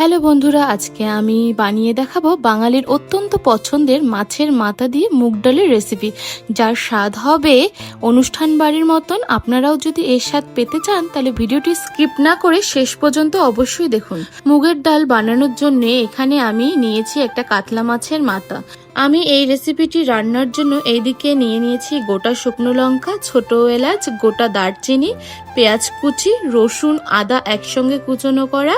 Hello বন্ধুরা, আজকে আমি বানিয়ে দেখাবো বাঙালির অত্যন্ত পছন্দের মাছের মাথা দিয়ে মুগ ডালের রেসিপি, যার স্বাদ হবে অনুষ্ঠান বাড়ির মতন। আপনারাও যদি এর স্বাদ পেতে চান তাহলে ভিডিওটি স্কিপ না করে শেষ পর্যন্ত অবশ্যই দেখুন। মুগের ডাল বানানোর জন্য এখানে আমি নিয়েছি একটা কাতলা মাছের মাথা। আমি এই রেসিপিটি রান্নার জন্য এইদিকে নিয়ে নিয়েছি গোটা শুকনো লঙ্কা, ছোট এলাচ, গোটা দারচিনি, পেঁয়াজ কুচি, রসুন, আদা একসঙ্গে কুচনো করা,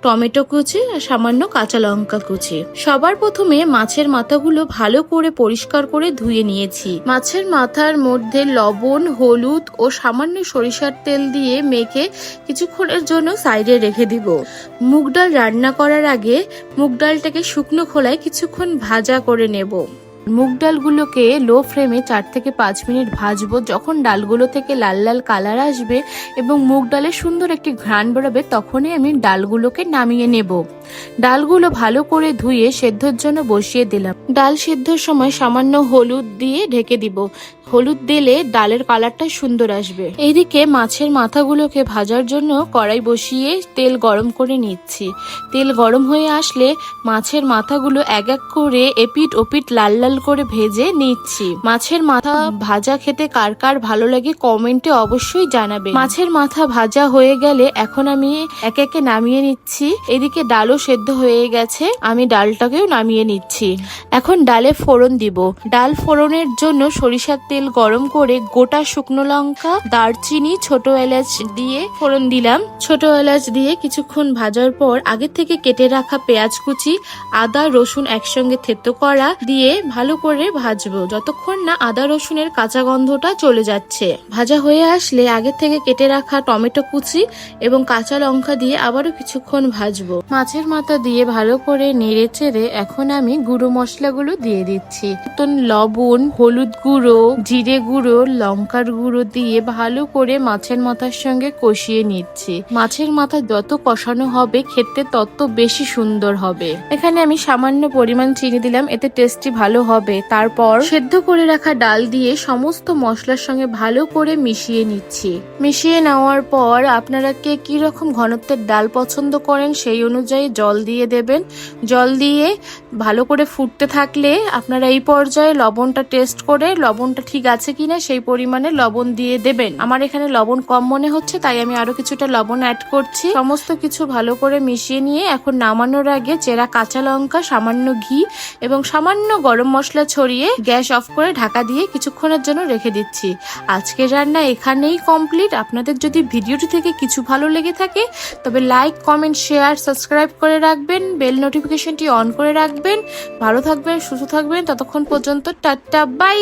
টমেটো কুচি আর সামান্য কাঁচা লঙ্কা কুচি। সবার প্রথমে মাছের মাথাগুলো ভালো করে পরিষ্কার করে ধুয়ে নিয়েছি। মাছের মাথার মধ্যে লবণ, হলুদ ও সামান্য সরিষার তেল দিয়ে মেখে কিছুক্ষণের জন্য সাইডে রেখে দিব। মুগ ডাল রান্না করার আগে মুগ ডালটাকে শুকনো খোলায় কিছুক্ষণ ভাজা করে নেব। মুগ ডালগুলোকে লো ফ্লেমে 4 থেকে 5 মিনিট ভাজবো। যখন ডালগুলো থেকে লাল লাল কালার আসবে এবং মুগ ডালের সুন্দর একটি ঘ্রাণ বেরোবে, তখনই আমি ডালগুলোকে নামিয়ে নেব। ডালগুলো ভালো করে ধুয়ে সেদ্ধর জন্য বসিয়ে দিলাম। ডাল সেদ্ধর সময় সামান্য হলুদ দিয়ে ঢেকে দিব। হলুদ দিলে ডালের কালারটা সুন্দর আসবে। এইদিকে মাছের মাথাগুলোকে ভাজার জন্য কড়াই বসিয়ে তেল গরম করে নিচ্ছি। তেল গরম হয়ে আসলে মাছের মাথাগুলো এক এক করে এপিট ওপিট লাল লাল করে ভেজে নিচ্ছি। মাছের মাথা ভাজা খেতে কার কার ভালো লাগে কমেন্টে অবশ্যই জানাবে। মাছের মাথা ভাজা হয়ে গেলে এখন আমি একে একে নামিয়ে নিচ্ছি। এদিকে ডালও সেদ্ধ হয়ে গেছে, আমি ডালটাকেও নামিয়ে নিচ্ছি। এখন ডালে ফোড়ন দিব। ডাল ফোড়নের জন্য সরিষার তেল গরম করে গোটা শুকনো লঙ্কা, দারচিনি, ছোট এলাচ দিয়ে ফোড়ন দিলাম। ছোট এলাচ দিয়ে কিছুক্ষণ ভাজার পর আগে থেকে কেটে রাখা পেঁয়াজ কুচি, আদা রসুন একসঙ্গে থেতো করা দিয়ে ভালো করে ভাজবো যতক্ষণ না আদা রসুনের কাঁচা গন্ধটা চলে যাচ্ছে। ভাজা হয়ে আসলে আগে থেকে কেটে রাখা টমেটো কুচি এবং কাঁচা লঙ্কা দিয়ে আবারও কিছুক্ষণ ভাজবো। মাছের মাথা দিয়ে ভালো করে নেড়ে চেড়ে এখন আমি গুঁড়ো মশলাগুলো দিয়ে দিচ্ছি। লবণ, হলুদ গুঁড়ো, জিরে গুঁড়ো, লঙ্কার গুঁড়ো দিয়ে ভালো করে মাছের মাথার সঙ্গে কষিয়ে নিচ্ছি। মাছের মাথা যত কষানো হবে খেতে তত বেশি সুন্দর হবে। এখানে আমি সামান্য পরিমাণ চিনি দিলাম, এতে টেস্টি ভালো হবে। তারপর সেদ্ধ করে রাখা ডাল দিয়ে সমস্ত মশলার সঙ্গে ভালো করে মিশিয়ে নিচ্ছি। মিশিয়ে নেওয়ার পর আপনারা কে কি রকম ঘনত্বের ডাল পছন্দ করেন সেই অনুযায়ী জল দিয়ে দেবেন। জল দিয়ে ভালো করে ফুটতে থাকলে আপনারা এই পর্যায়ে লবণটা টেস্ট করে লবণটা ঠিক আছে কিনা সেই পরিমাণে লবণ দিয়ে দেবেন। আমার এখানে লবণ কম মনে হচ্ছে, তাই আমি আরো কিছুটা লবণ অ্যাড করছি। সমস্ত কিছু ভালো করে মিশিয়ে নিয়ে এখন নামানোর আগে চেরা কাঁচা লঙ্কা, সামান্য ঘি এবং সামান্য গরম মশলা ছড়িয়ে গ্যাস অফ করে ঢাকা দিয়ে কিছুক্ষণের জন্য রেখে দিচ্ছি। আজকের রান্না এখানেই কমপ্লিট। আপনাদের যদি ভিডিওটি থেকে কিছু ভালো লেগে থাকে তবে লাইক, কমেন্ট, শেয়ার, সাবস্ক্রাইব করে রাখবেন। বেল নোটিফিকেশনটি অন করে রাখবেন। ভালো থাকবেন, সুস্থ থাকবেন। ততক্ষণ পর্যন্ত টাটা, বাই।